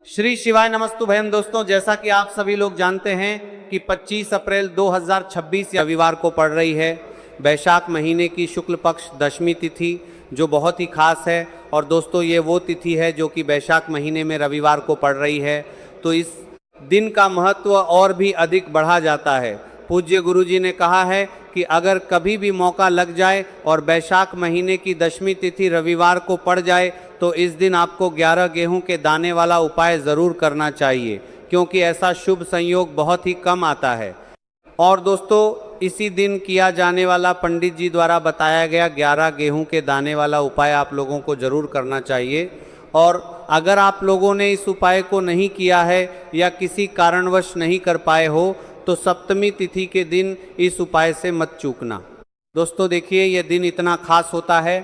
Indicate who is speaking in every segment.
Speaker 1: श्री शिवाय नमस्तु भयम। दोस्तों, जैसा कि आप सभी लोग जानते हैं कि 25 अप्रैल 2026 रविवार को पड़ रही है वैशाख महीने की शुक्ल पक्ष दशमी तिथि, जो बहुत ही खास है। और दोस्तों, ये वो तिथि है जो कि वैशाख महीने में रविवार को पड़ रही है, तो इस दिन का महत्व और भी अधिक बढ़ा जाता है। पूज्य गुरुजी ने कहा है कि अगर कभी भी मौका लग जाए और वैशाख महीने की दशमी तिथि रविवार को पड़ जाए तो इस दिन आपको 11 गेहूं के दाने वाला उपाय ज़रूर करना चाहिए, क्योंकि ऐसा शुभ संयोग बहुत ही कम आता है। और दोस्तों, इसी दिन किया जाने वाला पंडित जी द्वारा बताया गया 11 गेहूं के दाने वाला उपाय आप लोगों को ज़रूर करना चाहिए। और अगर आप लोगों ने इस उपाय को नहीं किया है या किसी कारणवश नहीं कर पाए हो तो सप्तमी तिथि के दिन इस उपाय से मत चूकना। दोस्तों देखिए, यह दिन इतना खास होता है,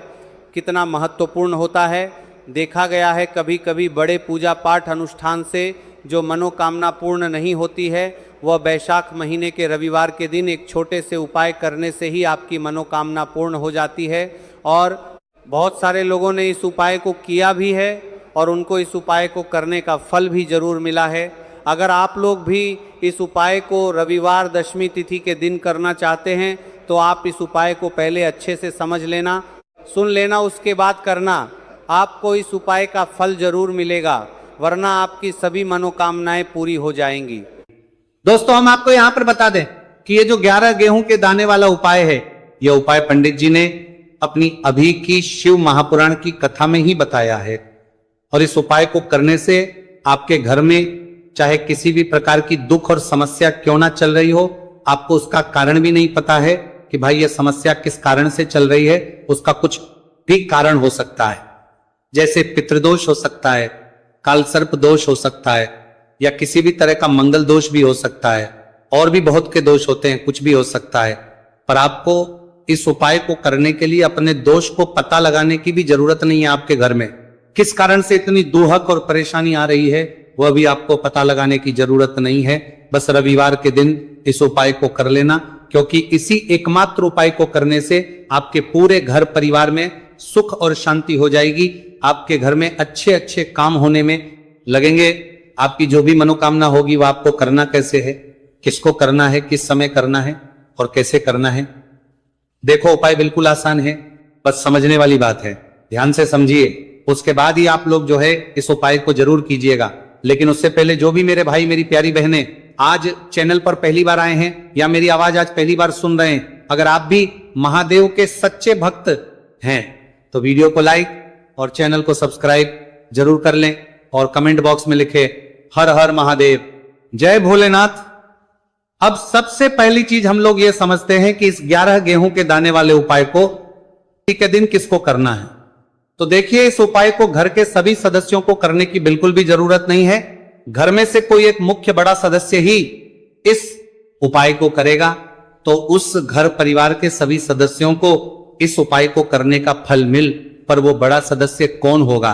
Speaker 1: कितना महत्वपूर्ण होता है। देखा गया है कभी कभी बड़े पूजा पाठ अनुष्ठान से जो मनोकामना पूर्ण नहीं होती है, वह वैशाख महीने के रविवार के दिन एक छोटे से उपाय करने से ही आपकी मनोकामना पूर्ण हो जाती है। और बहुत सारे लोगों ने इस उपाय को किया भी है और उनको इस उपाय को करने का फल भी ज़रूर मिला है। अगर आप लोग भी इस उपाय को रविवार दशमी तिथि के दिन करना चाहते हैं तो आप इस उपाय को पहले अच्छे से समझ लेना, सुन लेना, उसके बाद करना। आपको इस उपाय का फल जरूर मिलेगा, वरना आपकी सभी मनोकामनाएं पूरी हो जाएंगी।
Speaker 2: दोस्तों, हम आपको यहां पर बता दें कि ये जो 11 गेहूं के दाने वाला उपाय है, यह उपाय पंडित जी ने अपनी अभी की शिव महापुराण की कथा में ही बताया है। और इस उपाय को करने से आपके घर में चाहे किसी भी प्रकार की दुख और समस्या क्यों ना चल रही हो, आपको उसका कारण भी नहीं पता है कि भाई ये समस्या किस कारण से चल रही है, उसका कुछ भी कारण हो सकता है। जैसे पितृदोष हो सकता है, काल सर्प दोष हो सकता है, या किसी भी तरह का मंगल दोष भी हो सकता है, और भी बहुत के दोष होते हैं, कुछ भी हो सकता है। पर आपको इस उपाय को करने के लिए अपने दोष को पता लगाने की भी जरूरत नहीं है। आपके घर में किस कारण से इतनी दुहक और परेशानी आ रही है, वह भी आपको पता लगाने की जरूरत नहीं है। बस रविवार के दिन इस उपाय को कर लेना, क्योंकि इसी एकमात्र उपाय को करने से आपके पूरे घर परिवार में सुख और शांति हो जाएगी। आपके घर में अच्छे अच्छे काम होने में लगेंगे। आपकी जो भी मनोकामना होगी वह आपको करना कैसे है, किसको करना है, किस समय करना है और कैसे करना है। देखो, उपाय बिल्कुल आसान है, बस समझने वाली बात है। ध्यान से समझिए, उसके बाद ही आप लोग जो है इस उपाय को जरूर कीजिएगा। लेकिन उससे पहले जो भी मेरे भाई मेरी प्यारी बहनें आज चैनल पर पहली बार आए हैं या मेरी आवाज आज पहली बार सुन रहे हैं, अगर आप भी महादेव के सच्चे भक्त हैं तो वीडियो को लाइक और चैनल को सब्सक्राइब जरूर कर लें और कमेंट बॉक्स में लिखे हर हर महादेव, जय भोलेनाथ। अब सबसे पहली चीज हम लोग ये समझते हैं कि इस 11 गेहूं के दाने वाले उपाय को के दिन किसको करना है। तो देखिए, इस उपाय को घर के सभी सदस्यों को करने की बिल्कुल भी जरूरत नहीं है। घर में से कोई एक मुख्य बड़ा सदस्य ही इस उपाय को करेगा तो उस घर परिवार के सभी सदस्यों को इस उपाय को करने का फल मिल। पर वो बड़ा सदस्य कौन होगा,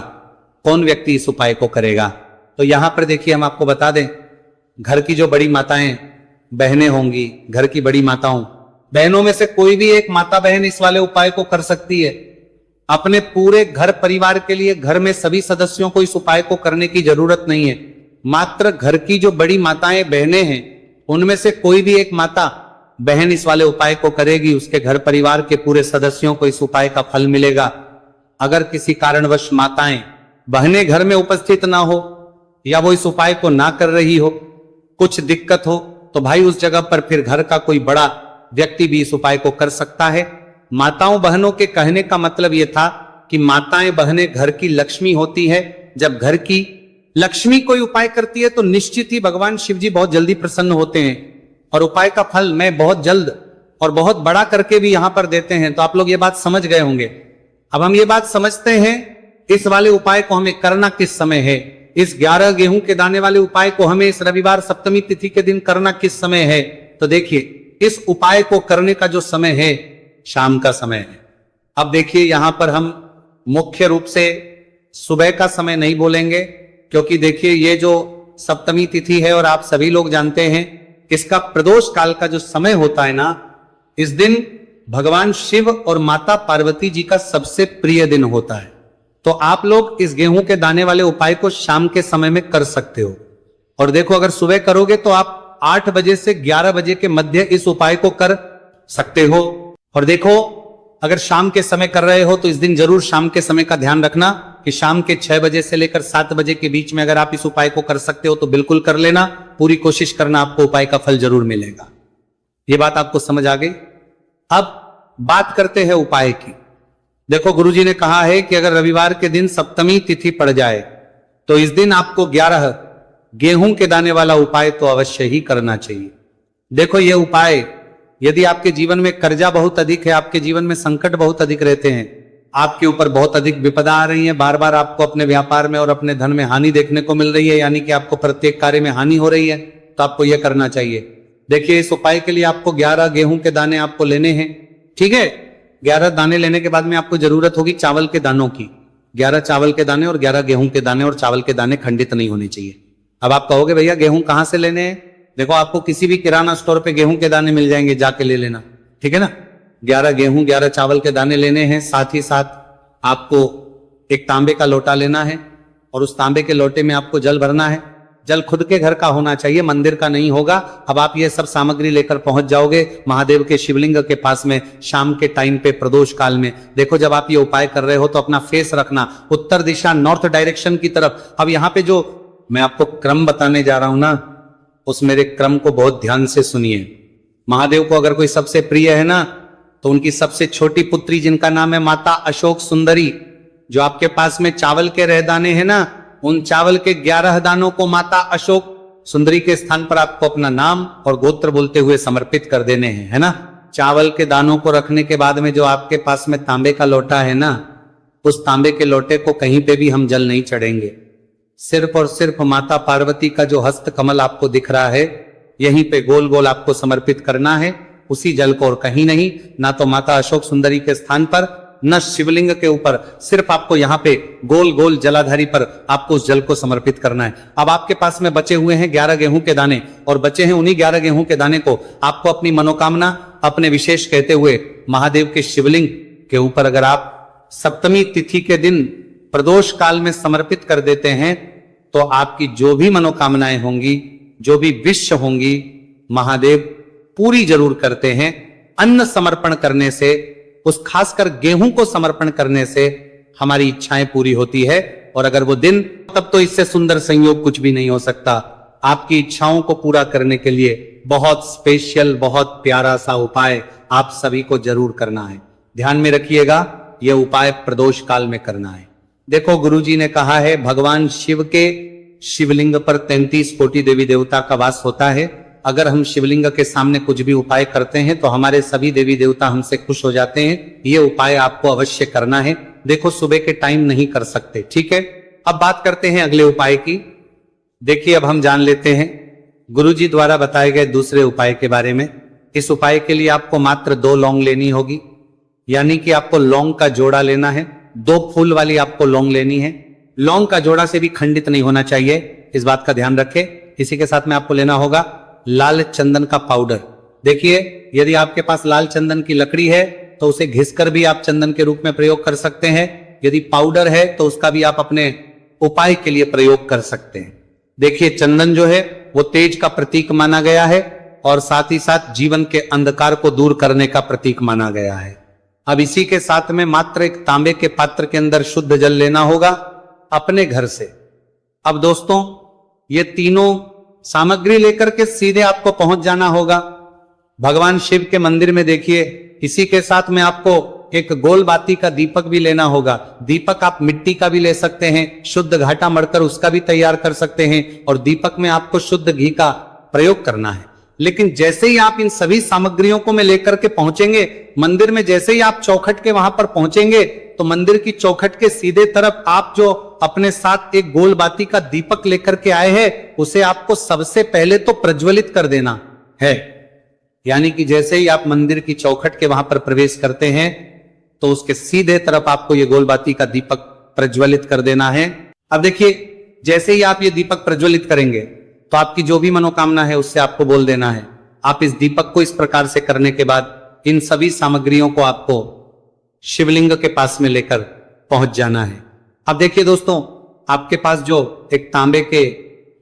Speaker 2: कौन व्यक्ति इस उपाय को करेगा, तो यहां पर देखिए हम आपको बता दें, घर की जो बड़ी माताएं बहनें होंगी, घर की बड़ी माताओं बहनों में से कोई भी एक माता बहन इस वाले उपाय को कर सकती है। अपने पूरे घर परिवार के लिए घर में सभी सदस्यों को इस उपाय को करने की जरूरत नहीं है। मात्र घर की जो बड़ी माताएं बहनें हैं उनमें से कोई भी एक माता बहन इस वाले उपाय को करेगी, उसके घर परिवार के पूरे सदस्यों को इस उपाय का फल मिलेगा। अगर किसी कारणवश माताएं बहनें घर में उपस्थित ना हो या वो इस उपाय को ना कर रही हो, कुछ दिक्कत हो, तो भाई उस जगह पर फिर घर का कोई बड़ा व्यक्ति भी इस उपाय को कर सकता है। माताओं बहनों के कहने का मतलब यह था कि माताएं बहनें घर की लक्ष्मी होती है। जब घर की लक्ष्मी कोई उपाय करती है तो निश्चित ही भगवान शिव जी बहुत जल्दी प्रसन्न होते हैं और उपाय का फल मैं बहुत जल्द और बहुत बड़ा करके भी यहां पर देते हैं। तो आप लोग ये बात समझ गए होंगे। अब हम ये बात समझते हैं इस वाले उपाय को हमें करना किस समय है। इस 11 गेहूं के दाने वाले उपाय को हमें इस रविवार सप्तमी तिथि के दिन करना किस समय है। तो देखिए, इस उपाय को करने का जो समय है शाम का समय है। अब देखिए, यहां पर हम मुख्य रूप से सुबह का समय नहीं बोलेंगे, क्योंकि देखिए ये जो सप्तमी तिथि है और आप सभी लोग जानते हैं इसका प्रदोष काल का जो समय होता है ना, इस दिन भगवान शिव और माता पार्वती जी का सबसे प्रिय दिन होता है। तो आप लोग इस गेहूं के दाने वाले उपाय को शाम के समय में कर सकते हो। और देखो, अगर सुबह करोगे तो आप 8 बजे से 11 बजे के मध्य इस उपाय को कर सकते हो। और देखो, अगर शाम के समय कर रहे हो तो इस दिन जरूर शाम के समय का ध्यान रखना कि शाम के 6 बजे से लेकर 7 बजे के बीच में अगर आप इस उपाय को कर सकते हो तो बिल्कुल कर लेना। पूरी कोशिश करना, आपको उपाय का फल जरूर मिलेगा। ये बात आपको समझ आ गई। अब बात करते हैं उपाय की। देखो, गुरुजी ने कहा है कि अगर रविवार के दिन सप्तमी तिथि पड़ जाए तो इस दिन आपको 11 गेहूं के दाने वाला उपाय तो अवश्य ही करना चाहिए। देखो, यह उपाय, यदि आपके जीवन में कर्जा बहुत अधिक है, आपके जीवन में संकट बहुत अधिक रहते हैं, आपके ऊपर बहुत अधिक विपदा आ रही है, बार बार आपको अपने व्यापार में और अपने धन में हानि देखने को मिल रही है, यानी कि आपको प्रत्येक कार्य में हानि हो रही है, तो आपको यह करना चाहिए। देखिए, इस उपाय के लिए आपको 11 गेहूं के दाने आपको लेने हैं। ठीक है, 11 दाने लेने के बाद में आपको जरूरत होगी चावल के दानों की। 11 चावल के दाने और 11 गेहूं के दाने, और चावल के दाने खंडित नहीं होने चाहिए। अब आप कहोगे भैया गेहूं कहां से लेने हैं? देखो, आपको किसी भी किराना स्टोर पे गेहूं के दाने मिल जाएंगे, जाके ले लेना। ठीक है ना। 11 गेहूं 11 चावल के दाने लेने हैं। साथ ही साथ आपको एक तांबे का लोटा लेना है और उस तांबे के लोटे में आपको जल भरना है। जल खुद के घर का होना चाहिए, मंदिर का नहीं होगा। अब आप ये सब सामग्री लेकर पहुंच जाओगे महादेव के शिवलिंग के पास में शाम के टाइम पे प्रदोष काल में। देखो, जब आप ये उपाय कर रहे हो तो अपना फेस रखना उत्तर दिशा, नॉर्थ डायरेक्शन की तरफ। अब यहाँ पे जो मैं आपको क्रम बताने जा रहा हूं ना, उस मेरे क्रम को बहुत ध्यान से सुनिए। महादेव को अगर कोई सबसे प्रिय है ना, तो उनकी सबसे छोटी पुत्री जिनका नाम है माता अशोक सुंदरी, जो आपके पास में चावल के रह दाने हैं ना, उन चावल के 11 दानों को माता अशोक सुंदरी के स्थान पर आपको अपना नाम और गोत्र बोलते हुए समर्पित कर देने हैं, है ना। चावल के दानों को रखने के बाद में जो आपके पास में तांबे का लोटा है ना, उस तांबे के लोटे को कहीं पे भी हम जल नहीं चढ़ेंगे। सिर्फ और सिर्फ माता पार्वती का जो हस्त कमल आपको दिख रहा है, यहीं पे गोल गोल आपको समर्पित करना है, उसी जल को, और कहीं नहीं। ना तो माता अशोक सुंदरी के स्थान पर, न शिवलिंग के ऊपर, सिर्फ आपको यहाँ पे गोल गोल जलाधारी पर आपको उस जल को समर्पित करना है। अब आपके पास में बचे हुए हैं 11 गेहूं के दाने, और बचे हैं उन्हीं 11 गेहूं के दाने को आपको अपनी मनोकामना, अपने विशेष कहते हुए महादेव के शिवलिंग के ऊपर अगर आप सप्तमी तिथि के दिन प्रदोष काल में समर्पित कर देते हैं तो आपकी जो भी मनोकामनाएं होंगी, जो भी विश होंगी, महादेव पूरी जरूर करते हैं। अन्न समर्पण करने से, उस खासकर गेहूं को समर्पण करने से हमारी इच्छाएं पूरी होती है। और अगर वो दिन, तब तो इससे सुंदर संयोग कुछ भी नहीं हो सकता। आपकी इच्छाओं को पूरा करने के लिए बहुत स्पेशल, बहुत प्यारा सा उपाय आप सभी को जरूर करना है। ध्यान में रखिएगा, यह उपाय प्रदोष काल में करना है। देखो, गुरुजी ने कहा है भगवान शिव के शिवलिंग पर 33 कोटि देवी देवता का वास होता है। अगर हम शिवलिंग के सामने कुछ भी उपाय करते हैं तो हमारे सभी देवी देवता हमसे खुश हो जाते हैं। ये उपाय आपको अवश्य करना है। देखो, सुबह के टाइम नहीं कर सकते, ठीक है। अब बात करते हैं अगले उपाय की। देखिए, अब हम जान लेते हैं गुरुजी द्वारा बताए गए दूसरे उपाय के बारे में। इस उपाय के लिए आपको मात्र 2 लौंग लेनी होगी, यानी कि आपको लौंग का जोड़ा लेना है। 2 फूल वाली आपको लौंग लेनी है। लौंग का जोड़ा से भी खंडित नहीं होना चाहिए, इस बात का ध्यान रखें। इसी के साथ में आपको लेना होगा लाल चंदन का पाउडर। देखिए, यदि आपके पास लाल चंदन की लकड़ी है तो उसे घिसकर भी आप चंदन के रूप में प्रयोग कर सकते हैं। यदि पाउडर है तो उसका भी आप अपने उपाय के लिए प्रयोग कर सकते हैं। देखिए, चंदन जो है वो तेज का प्रतीक माना गया है और साथ ही साथ जीवन के अंधकार को दूर करने का प्रतीक माना गया है। अब इसी के साथ में मात्र एक तांबे के पात्र के अंदर शुद्ध जल लेना होगा अपने घर से। अब दोस्तों, ये तीनों सामग्री लेकर के सीधे आपको पहुंच जाना होगा भगवान शिव के मंदिर में। देखिए, इसी के साथ में आपको एक गोल बाती का दीपक भी लेना होगा। दीपक आप मिट्टी का भी ले सकते हैं, शुद्ध घाटा मढ़कर उसका भी तैयार कर सकते हैं, और दीपक में आपको शुद्ध घी का प्रयोग करना है। लेकिन जैसे ही आप इन सभी सामग्रियों को में लेकर के पहुंचेंगे मंदिर में, जैसे ही आप चौखट के वहां पर पहुंचेंगे तो मंदिर की चौखट के सीधे तरफ आप जो अपने साथ एक गोल बाती का दीपक लेकर के आए हैं, उसे आपको सबसे पहले तो प्रज्वलित कर देना है। यानी कि जैसे ही आप मंदिर की चौखट के वहां पर प्रवेश करते हैं तो उसके सीधे तरफ आपको ये गोल बाती का दीपक प्रज्वलित कर देना है। अब देखिए, जैसे ही आप ये दीपक प्रज्वलित करेंगे तो आपकी जो भी मनोकामना है उससे आपको बोल देना है। आप इस दीपक को इस प्रकार से करने के बाद इन सभी सामग्रियों को आपको शिवलिंग के पास में लेकर पहुंच जाना है। अब देखिए दोस्तों, आपके पास जो एक तांबे के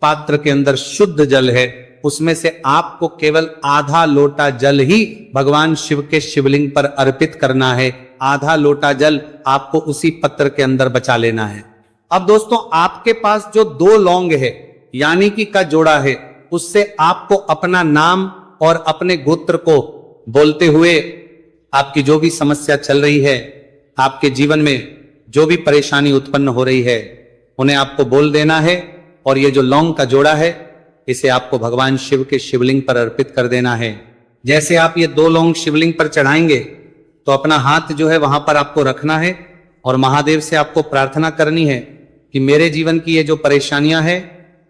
Speaker 2: पात्र के अंदर शुद्ध जल है, उसमें से आपको केवल आधा लोटा जल ही भगवान शिव के शिवलिंग पर अर्पित करना है। आधा लोटा जल आपको उसी पत्र के अंदर बचा लेना है। अब दोस्तों, आपके पास जो 2 लौंग है यानी कि का जोड़ा है, उससे आपको अपना नाम और अपने गोत्र को बोलते हुए आपकी जो भी समस्या चल रही है, आपके जीवन में जो भी परेशानी उत्पन्न हो रही है, उन्हें आपको बोल देना है। और ये जो लौंग का जोड़ा है, इसे आपको भगवान शिव के शिवलिंग पर अर्पित कर देना है। जैसे आप ये 2 लौंग शिवलिंग पर चढ़ाएंगे तो अपना हाथ जो है वहां पर आपको रखना है और महादेव से आपको प्रार्थना करनी है कि मेरे जीवन की ये जो परेशानियां हैं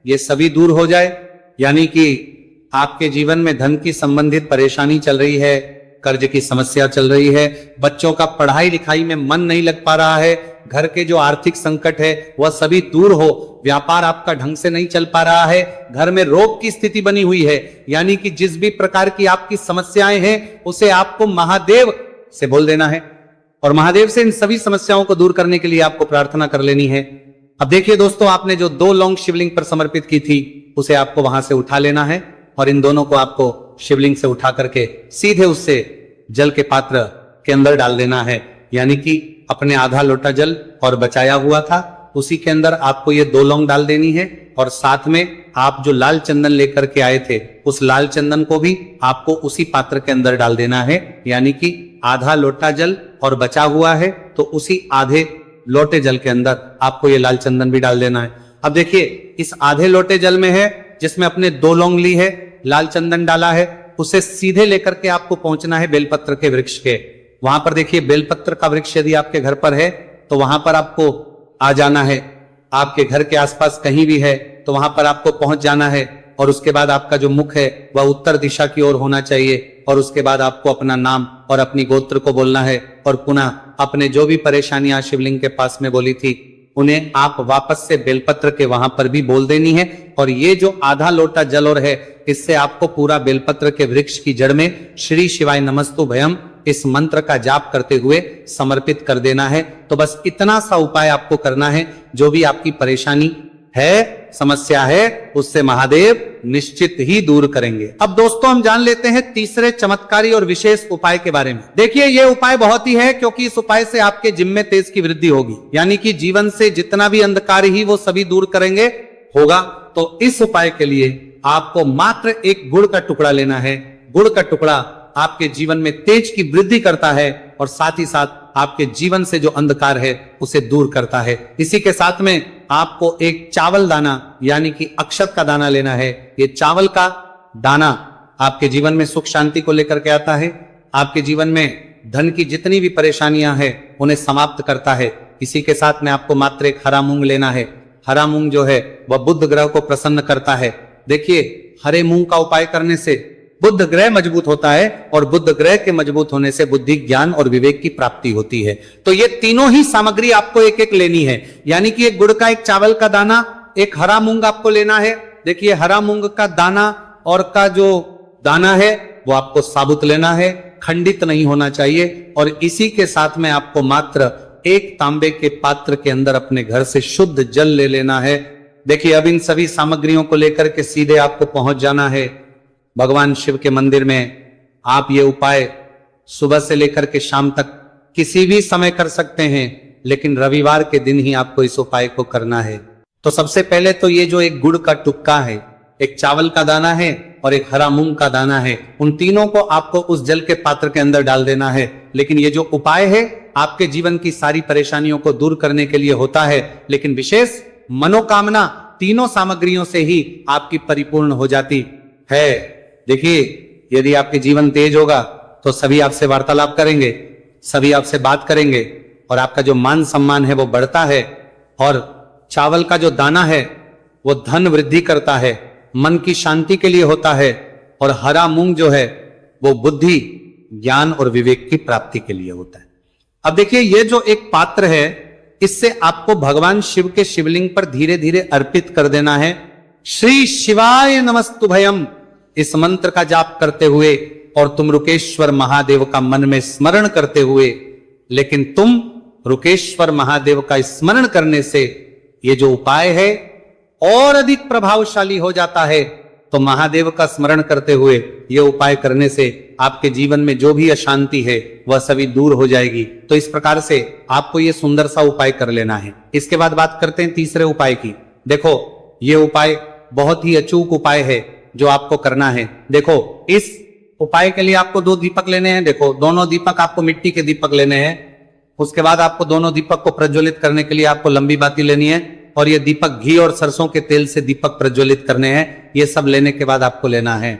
Speaker 2: ये सभी दूर हो जाए। यानी कि आपके जीवन में धन की संबंधित परेशानी चल रही है, कर्ज की समस्या चल रही है, बच्चों का पढ़ाई लिखाई में मन नहीं लग पा रहा है, घर के जो आर्थिक संकट है वह सभी दूर हो, व्यापार आपका ढंग से नहीं चल पा रहा है, घर में रोग की स्थिति बनी हुई है, यानी कि जिस भी प्रकार की आपकी समस्याएं हैं उसे आपको महादेव से बोल देना है और महादेव से इन सभी समस्याओं को दूर करने के लिए आपको प्रार्थना कर लेनी है। अब देखिए दोस्तों, आपने जो 2 लौंग शिवलिंग पर समर्पित की थी उसे आपको वहां से उठा लेना है और इन दोनों को आपको शिवलिंग से उठा करके सीधे उससे जल के पात्र के अंदर डाल देना है। यानी कि अपने आधा लोटा जल और बचाया हुआ था उसी के अंदर आपको ये 2 लौंग डाल देनी है और साथ में आप जो लाल चंदन लेकर के आए थे उस लाल चंदन को भी आपको उसी पात्र के अंदर डाल देना है। यानी कि आधा लोटा जल और बचा हुआ है तो उसी आधे लोटे जल के अंदर आपको ये लाल चंदन भी डाल देना है। अब देखिए, इस आधे लोटे जल में है जिसमें अपने 2 लौंग ली है, लाल चंदन डाला है, उसे सीधे लेकर के आपको पहुंचना है बेलपत्र के वृक्ष के। वहां पर देखिए, बेलपत्र का वृक्ष यदि आपके घर पर है तो वहां पर आपको आ जाना है। आपके घर के आसपास कहीं भी है तो वहां पर आपको पहुंच जाना है और उसके बाद आपका जो मुख है वह उत्तर दिशा की ओर होना चाहिए और उसके बाद आपको अपना नाम और अपनी गोत्र को बोलना है और पुनः अपने जो भी परेशानियां शिवलिंग के पास में बोली थी उन्हें आप वापस से बेलपत्र के वहां पर भी बोल देनी है। और ये जो आधा लोटा जल और है, इससे आपको पूरा बेलपत्र के वृक्ष की जड़ में श्री शिवाय नमस्तुभयम इस मंत्र का जाप करते हुए समर्पित कर देना है। तो बस इतना सा उपाय आपको करना है। जो भी आपकी परेशानी है, समस्या है, उससे महादेव निश्चित ही दूर करेंगे। अब दोस्तों, हम जान लेते हैं तीसरे चमत्कारी और विशेष उपाय के बारे में। देखिए, ये उपाय बहुत ही है क्योंकि इस उपाय से आपके जिम में तेज की वृद्धि होगी, यानी कि जीवन से जितना भी अंधकार ही वो सभी दूर करेंगे होगा। तो इस उपाय के लिए आपको मात्र एक गुड़ का टुकड़ा लेना है। गुड़ का टुकड़ा आपके जीवन में तेज की वृद्धि करता है और साथ ही साथ आपके जीवन से जो अंधकार है उसे दूर करता है। इसी के साथ में आपको एक चावल दाना यानी कि अक्षत का दाना लेना है। ये चावल का दाना आपके जीवन में सुख शांति को लेकर के आता है, आपके जीवन में धन की जितनी भी परेशानियां हैं उन्हें समाप्त करता है। इसी के साथ में आपको मात्र एक हरा मूंग लेना है। हरा मूंग जो है वह बुध ग्रह को प्रसन्न करता है। देखिए, हरे मूंग का उपाय करने से बुध ग्रह मजबूत होता है और बुध ग्रह के मजबूत होने से बुद्धि, ज्ञान और विवेक की प्राप्ति होती है। तो ये तीनों ही सामग्री आपको एक एक लेनी है, यानी कि एक गुड़ का, एक चावल का दाना, एक हरा मूंग आपको लेना है। देखिए, हरा मूंग का दाना और का जो दाना है वो आपको साबुत लेना है, खंडित नहीं होना चाहिए। और इसी के साथ में आपको मात्र एक तांबे के पात्र के अंदर अपने घर से शुद्ध जल ले लेना है। देखिए, अब इन सभी सामग्रियों को लेकर के सीधे आपको पहुंच जाना है भगवान शिव के मंदिर में। आप ये उपाय सुबह से लेकर के शाम तक किसी भी समय कर सकते हैं, लेकिन रविवार के दिन ही आपको इस उपाय को करना है। तो सबसे पहले तो ये जो एक गुड़ का टुक्का है, एक चावल का दाना है और एक हरा मूंग का दाना है, उन तीनों को आपको उस जल के पात्र के अंदर डाल देना है। लेकिन ये जो उपाय है आपके जीवन की सारी परेशानियों को दूर करने के लिए होता है, लेकिन विशेष मनोकामना तीनों सामग्रियों से ही आपकी परिपूर्ण हो जाती है। देखिए, यदि आपके जीवन तेज होगा तो सभी आपसे वार्तालाप करेंगे, सभी आपसे बात करेंगे और आपका जो मान सम्मान है वो बढ़ता है। और चावल का जो दाना है वो धन वृद्धि करता है, मन की शांति के लिए होता है। और हरा मूंग जो है वो बुद्धि, ज्ञान और विवेक की प्राप्ति के लिए होता है। अब देखिए, ये जो एक पात्र है इससे आपको भगवान शिव के शिवलिंग पर धीरे धीरे अर्पित कर देना है। श्री शिवाय नमस्तुभयम इस मंत्र का जाप करते हुए और तुम रुकेश्वर महादेव का मन में स्मरण करते हुए, लेकिन तुम रुकेश्वर महादेव का स्मरण करने से ये जो उपाय है और अधिक प्रभावशाली हो जाता है। तो महादेव का स्मरण करते हुए ये उपाय करने से आपके जीवन में जो भी अशांति है वह सभी दूर हो जाएगी। तो इस प्रकार से आपको ये सुंदर सा उपाय कर लेना है। इसके बाद बात करते हैं तीसरे उपाय की। देखो ये उपाय बहुत ही अचूक उपाय है जो आपको करना है। देखो इस उपाय के लिए आपको 2 दीपक लेने हैं। देखो दोनों दीपक आपको मिट्टी के दीपक लेने हैं। उसके बाद आपको दोनों दीपक को प्रज्वलित करने के लिए आपको लंबी बाती लेनी है और ये दीपक घी और सरसों के तेल से दीपक प्रज्वलित करने हैं। ये सब लेने के बाद आपको लेना है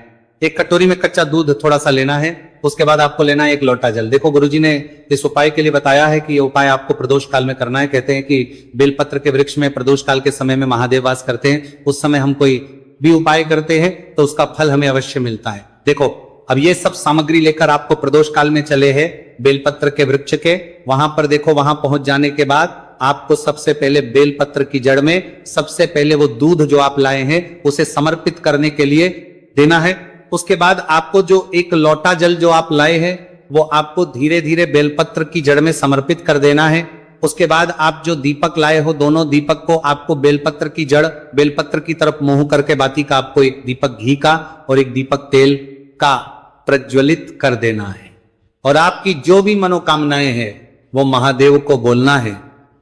Speaker 2: एक कटोरी में कच्चा दूध थोड़ा सा लेना है। उसके बाद आपको लेना है 1 लोटा जल। देखो गुरुजी ने इस उपाय के लिए बताया है कि ये उपाय आपको प्रदोष काल में करना है। कहते हैं कि बेलपत्र के वृक्ष में प्रदोष काल के समय में महादेव वास करते हैं। उस समय हम कोई भी उपाय करते हैं तो उसका फल हमें अवश्य मिलता है। देखो अब ये सब सामग्री लेकर आपको प्रदोष काल में चले हैं बेलपत्र के वृक्ष के। वहां पर देखो वहां पहुंच जाने के बाद आपको सबसे पहले बेलपत्र की जड़ में सबसे पहले वो दूध जो आप लाए हैं उसे समर्पित करने के लिए देना है। उसके बाद आपको जो 1 लोटा जल जो आप लाए हैं वो आपको धीरे धीरे बेलपत्र की जड़ में समर्पित कर देना है। उसके बाद आप जो दीपक लाए हो दोनों दीपक को आपको बेलपत्र की जड़ बेलपत्र की तरफ मुंह करके बाती का आपको 1 दीपक घी का और 1 दीपक तेल का प्रज्वलित कर देना है। और आपकी जो भी मनोकामनाएं हैं वो महादेव को बोलना है।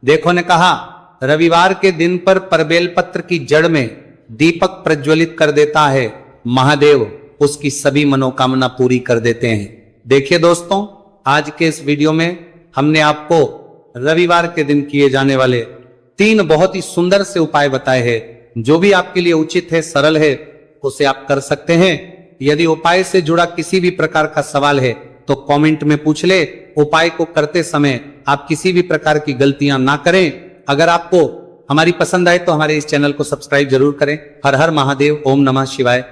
Speaker 2: देखो ने कहा रविवार के दिन पर परबेल पत्र की जड़ में दीपक प्रज्वलित कर देता है महादेव उसकी सभी मनोकामना पूरी कर देते हैं। देखिए दोस्तों आज के इस वीडियो में हमने आपको रविवार के दिन किए जाने वाले 3 बहुत ही सुंदर से उपाय बताए हैं। जो भी आपके लिए उचित है सरल है उसे आप कर सकते हैं। यदि उपाय से जुड़ा किसी भी प्रकार का सवाल है तो कमेंट में पूछ ले। उपाय को करते समय आप किसी भी प्रकार की गलतियां ना करें। अगर आपको हमारी पसंद आए तो हमारे इस चैनल को सब्सक्राइब जरूर करें। हर हर महादेव। ओम नमः शिवाय।